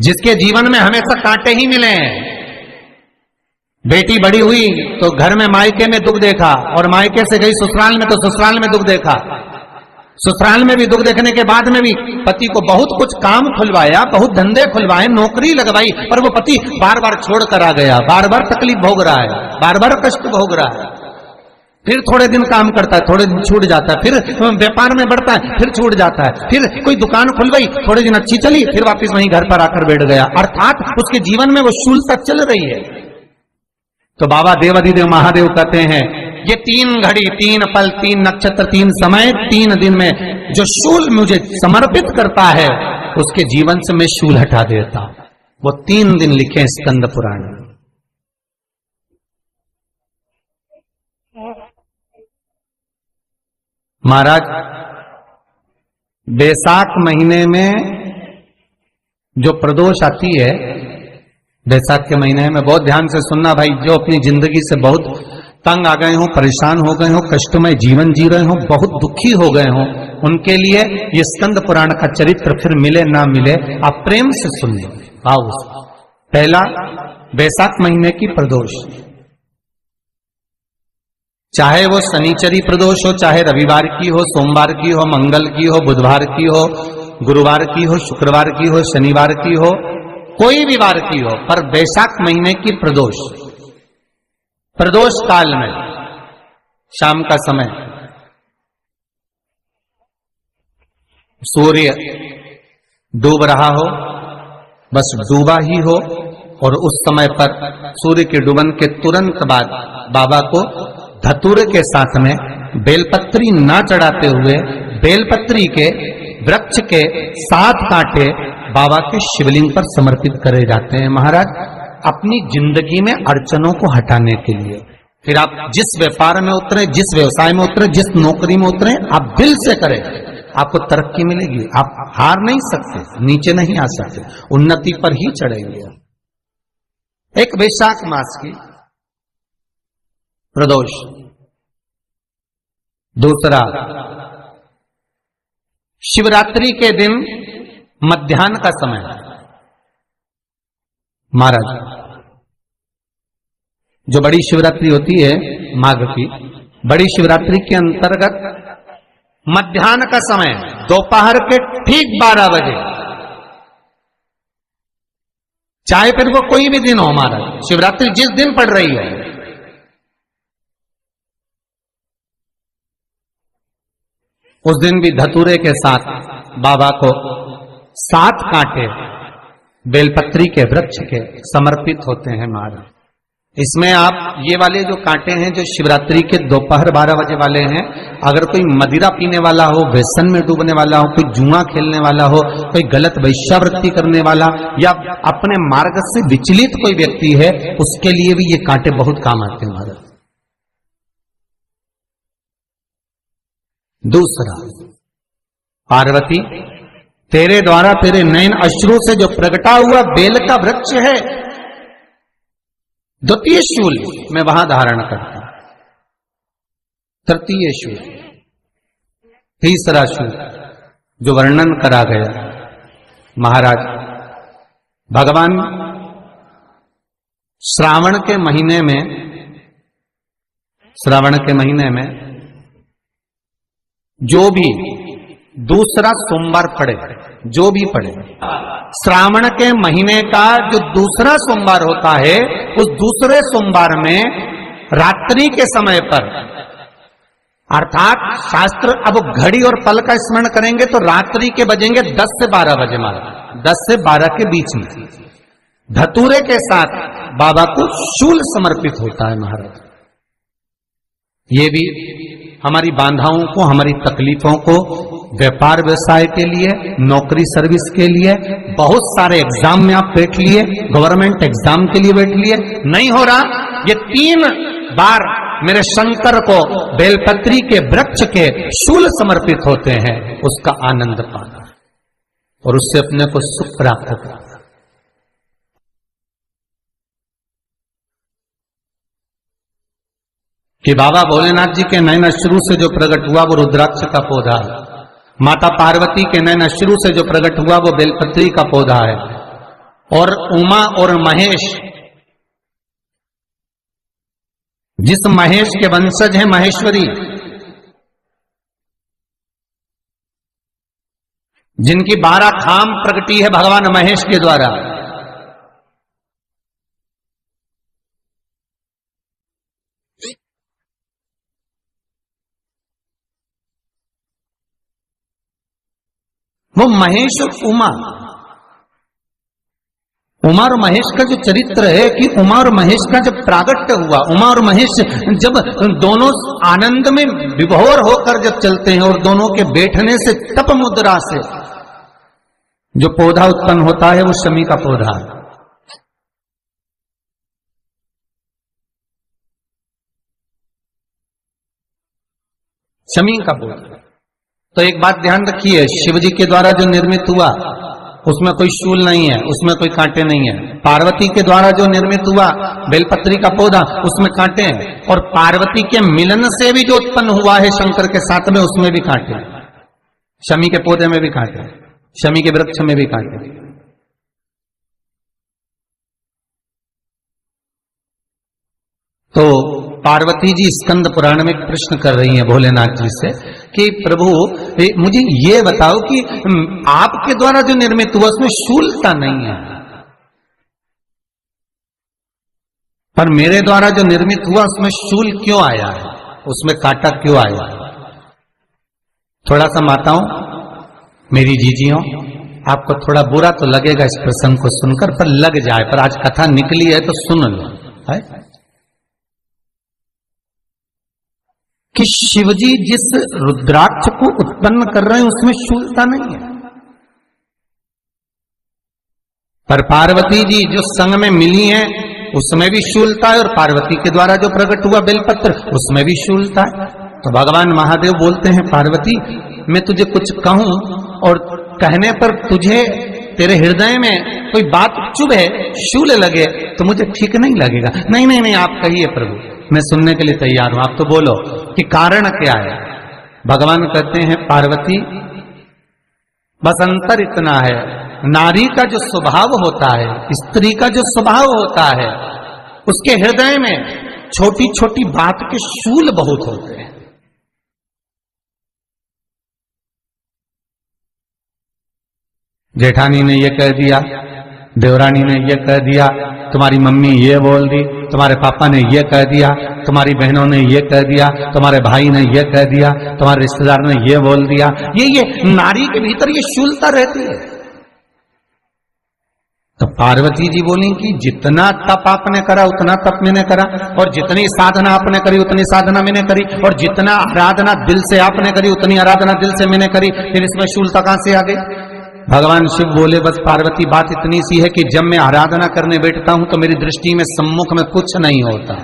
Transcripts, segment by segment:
जिसके जीवन में हमेशा कांटे ही मिले हैं। बेटी बड़ी हुई तो घर में मायके में दुख देखा, और मायके से गई ससुराल में तो ससुराल में दुख देखा। ससुराल में भी दुख देखने के बाद में भी पति को बहुत कुछ काम खुलवाया, बहुत धंधे खुलवाए, नौकरी लगवाई, पर वो पति बार बार छोड़ कर आ गया, बार बार तकलीफ भोग रहा है, बार बार कष्ट भोग रहा है। फिर थोड़े दिन काम करता है, थोड़े दिन छूट जाता है, फिर व्यापार में बढ़ता है, फिर छूट जाता है, फिर कोई दुकान खुल गई, थोड़े दिन अच्छी चली, फिर वापस वहीं घर पर आकर बैठ गया। अर्थात उसके जीवन में वो शूलता चल रही है। तो बाबा देवाधिदेव महादेव कहते हैं, ये 3 घड़ी 3 पल 3 नक्षत्र 3 समय 3 दिन में जो शूल मुझे समर्पित करता है, उसके जीवन से मैं शूल हटा देता। वो 3 दिन लिखे स्कंद पुराण में। महाराज, बैसाख महीने में जो प्रदोष आती है, बैसाख के महीने में बहुत ध्यान से सुनना भाई, जो अपनी जिंदगी से बहुत तंग आ गए हो, परेशान हो गए हो, कष्टमय जीवन जी रहे हो, बहुत दुखी हो गए हो, उनके लिए ये स्कंद पुराण का चरित्र फिर मिले ना मिले, आप प्रेम से सुनिए। आओ, पहला बैसाख महीने की प्रदोष, चाहे वो शनिचरी प्रदोष हो, चाहे रविवार की हो, सोमवार की हो, मंगल की हो, बुधवार की हो, गुरुवार की हो, शुक्रवार की हो, शनिवार की हो, कोई भी वार की हो, पर बैसाख महीने की प्रदोष, प्रदोष काल में शाम का समय सूर्य डूब रहा हो, बस डूबा ही हो, और उस समय पर सूर्य के डूबन के तुरंत बाद बाबा को धतूरे के साथ में बेलपत्री ना चढ़ाते हुए बेलपत्री के वृक्ष के 7 कांटे बाबा के शिवलिंग पर समर्पित करे जाते हैं। महाराज, अपनी जिंदगी में अड़चनों को हटाने के लिए फिर आप जिस व्यापार में उतरे, जिस व्यवसाय में उतरे, जिस नौकरी में उतरे, आप दिल से करें, आपको तरक्की मिलेगी। आप हार नहीं सकते, नीचे नहीं आ सकते, उन्नति पर ही चढ़ेंगे। एक वैशाख मास की प्रदोष, दूसरा शिवरात्रि के दिन मध्याह्न का समय। महाराज, जो बड़ी शिवरात्रि होती है माघ की, बड़ी शिवरात्रि के अंतर्गत मध्याह्न का समय, दोपहर के ठीक 12 बजे, चाहे फिर वो कोई भी दिन हो, महाराज शिवरात्रि जिस दिन पड़ रही है, उस दिन भी धतूरे के साथ बाबा को 7 कांटे बेलपत्री के वृक्ष के समर्पित होते हैं। महाराज, इसमें आप ये वाले जो कांटे हैं, जो शिवरात्रि के दोपहर 12 बजे वाले हैं, अगर कोई मदिरा पीने वाला हो, व्यसन में डूबने वाला हो, कोई जुआ खेलने वाला हो, कोई गलत वैश्यावृत्ति करने वाला, या अपने मार्ग से विचलित कोई व्यक्ति है, उसके लिए भी ये कांटे बहुत काम आते हैं। महाराज, दूसरा, पार्वती, तेरे द्वारा तेरे नयन अश्रु से जो प्रगटा हुआ बेल का वृक्ष है, द्वितीय शूल मैं वहां धारण करता हूं, तृतीय शूल, तीसरा शूल जो वर्णन करा गया। महाराज, भगवान श्रावण के महीने में जो भी दूसरा सोमवार पड़े, जो भी पड़े, श्रावण के महीने का जो दूसरा सोमवार होता है, उस दूसरे सोमवार में रात्रि के समय पर, अर्थात शास्त्र अब घड़ी और पल का स्मरण करेंगे तो रात्रि के बजेंगे 10 से 12 बजे, महाराज 10 से 12 के बीच में धतूरे के साथ बाबा को शूल समर्पित होता है। महाराज, ये भी हमारी बाधाओं को, हमारी तकलीफों को, व्यापार व्यवसाय के लिए, नौकरी सर्विस के लिए, बहुत सारे एग्जाम में आप बैठ लिए, गवर्नमेंट एग्जाम के लिए बैठ लिए, नहीं हो रहा, ये 3 बार मेरे शंकर को बेलपत्री के वृक्ष के शूल समर्पित होते हैं, उसका आनंद पाना और उससे अपने को सुख प्राप्त करना। कि बाबा भोलेनाथ जी के नयन अश्रु से जो प्रकट हुआ वो रुद्राक्ष का पौधा है, माता पार्वती के नयन अश्रु से जो प्रकट हुआ वो बेलपत्री का पौधा है, और उमा और महेश, जिस महेश के वंशज हैं महेश्वरी, जिनकी 12 खाम प्रगटी है भगवान महेश के द्वारा, वो महेश और उमा और महेश का जो चरित्र है कि उमा और महेश का जब प्रागट्य हुआ, उमा और महेश जब दोनों आनंद में विभोर होकर जब चलते हैं और दोनों के बैठने से तप मुद्रा से जो पौधा उत्पन्न होता है वो शमी का पौधा है। शमी का पौधा। तो एक बात ध्यान रखिए, शिव जी के द्वारा जो निर्मित हुआ उसमें कोई शूल नहीं है, उसमें कोई कांटे नहीं है। पार्वती के द्वारा जो निर्मित हुआ बेलपत्री का पौधा, उसमें कांटे हैं। और पार्वती के मिलन से भी जो उत्पन्न हुआ है शंकर के साथ में, उसमें भी कांटे हैं। शमी के पौधे में भी कांटे, शमी के वृक्ष में भी कांटे। तो पार्वती जी स्कंद पुराण में प्रश्न कर रही हैं भोलेनाथ जी से कि प्रभु मुझे ये बताओ कि आपके द्वारा जो निर्मित हुआ उसमें शूलता नहीं है, पर मेरे द्वारा जो निर्मित हुआ उसमें शूल क्यों आया है, उसमें कांटा क्यों आया है? थोड़ा सा माताओं, मेरी जीजियों, आपको थोड़ा बुरा तो लगेगा इस प्रसंग को सुनकर, पर लग जाए, पर आज कथा निकली है तो सुन लो है कि शिवजी जिस रुद्राक्ष को उत्पन्न कर रहे हैं उसमें शूलता नहीं है, पर पार्वती जी जो संग में मिली हैं उसमें भी शूलता है, और पार्वती के द्वारा जो प्रकट हुआ बेलपत्र उसमें भी शूलता है। तो भगवान महादेव बोलते हैं पार्वती, मैं तुझे कुछ कहूं और कहने पर तुझे तेरे हृदय में कोई बात चुभे, शूल लगे तो मुझे ठीक नहीं लगेगा। नहीं नहीं नहीं, आप कहिए प्रभु, मैं सुनने के लिए तैयार हूं, आप तो बोलो कि कारण क्या है। भगवान कहते हैं पार्वती, बस अंतर इतना है, नारी का जो स्वभाव होता है, स्त्री का जो स्वभाव होता है, उसके हृदय में छोटी छोटी बात के शूल बहुत होते हैं। जेठानी ने ये कह दिया, देवरानी ने ये कह दिया, तुम्हारी मम्मी ये बोल दी, तुम्हारे पापा ने ये कह दिया, तुम्हारी बहनों ने ये कह दिया, तुम्हारे भाई ने ये कह दिया, तुम्हारे रिश्तेदार ने ये बोल दिया। ये नारी के भीतर ये शूलता रहती है। तो पार्वती जी बोली कि जितना तप आपने करा उतना तप मैंने करा, और जितनी साधना आपने करी उतनी साधना मैंने करी, और जितना आराधना दिल से आपने करी उतनी आराधना दिल से मैंने करी, फिर इसमें शूलता कहां से आ गई? भगवान शिव बोले, बस पार्वती बात इतनी सी है कि जब मैं आराधना करने बैठता हूं तो मेरी दृष्टि में सम्मुख में कुछ नहीं होता।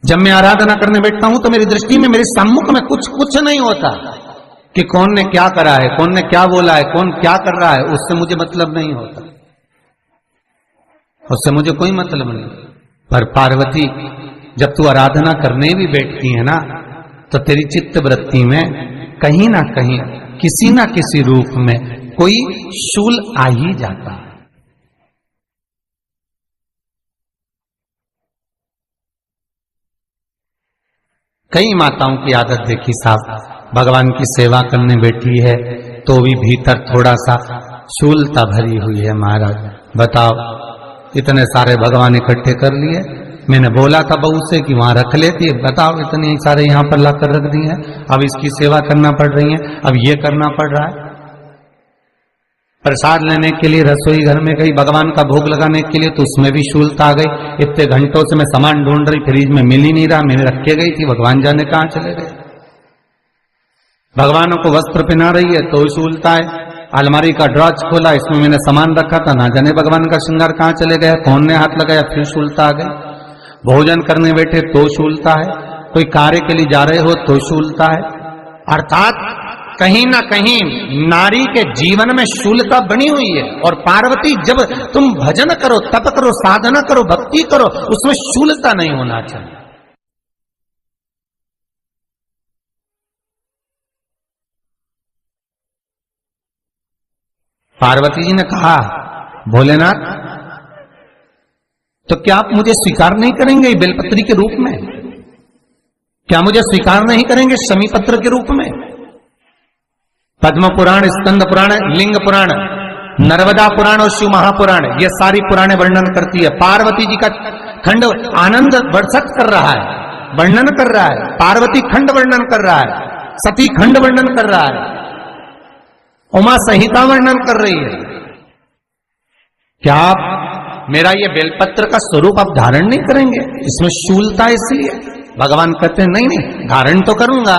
जब मैं आराधना करने बैठता हूं तो मेरी दृष्टि में, मेरे सम्मुख में कुछ नहीं होता कि कौन ने क्या करा है, कौन ने क्या बोला है, कौन क्या कर रहा है, उससे मुझे मतलब नहीं होता, उससे मुझे कोई मतलब नहीं। पर पार्वती, जब तू आराधना करने भी बैठती है ना, तो तेरी चित्त वृत्ति में कहीं ना कहीं किसी ना किसी रूप में कोई शूल आ ही जाता है। कई माताओं की आदत देखी साहब, भगवान की सेवा करने बैठी है तो भी भीतर थोड़ा सा शूलता भरी हुई है। महाराज बताओ, इतने सारे भगवान इकट्ठे कर लिए, मैंने बोला था बहू से कि वहां रख लेती है, बताओ इतने सारे यहां पर लाकर रख दिए हैं, अब इसकी सेवा करना पड़ रही है, अब ये करना पड़ रहा है। प्रसाद लेने के लिए रसोई घर में गई, भगवान का भोग लगाने के लिए, तो उसमें भी शूलता आ गई। इतने घंटों से मैं सामान ढूंढ रही, फ्रिज में मिल ही नहीं रहा, मैंने रख के गई थी, भगवान जाने कहां चले गए। भगवानों को वस्त्र पहना रही है तो शूलता है। अलमारी का ड्रॉज खोला, इसमें मैंने सामान रखा था, ना जाने भगवान का श्रृंगार कहां चले गया, कौन ने हाथ लगाया, फिर शूलता आ गई। भोजन करने बैठे तो शूलता है, कोई कार्य के लिए जा रहे हो तो शूलता है। अर्थात कहीं ना कहीं नारी के जीवन में शूलता बनी हुई है। और पार्वती, जब तुम भजन करो, तप करो, साधना करो, भक्ति करो, उसमें शूलता नहीं होना चाहिए। पार्वती जी ने कहा, भोलेनाथ तो क्या आप मुझे स्वीकार नहीं करेंगे बेलपत्री के रूप में? क्या मुझे स्वीकार नहीं करेंगे शमी पत्र के रूप में? पद्म पुराण, स्कंद पुराण, लिंग पुराण, नर्मदा पुराण और शिव महापुराण, ये सारी पुराणे वर्णन करती है। पार्वती जी का खंड आनंद वर्षक कर रहा है, वर्णन कर रहा है। पार्वती खंड वर्णन कर रहा है, सती खंड वर्णन कर रहा है, उमा संहिता वर्णन कर रही है। क्या आप मेरा ये बेलपत्र का स्वरूप आप धारण नहीं करेंगे? इसमें शूलता इसलिए भगवान कहते हैं नहीं नहीं, धारण तो करूंगा।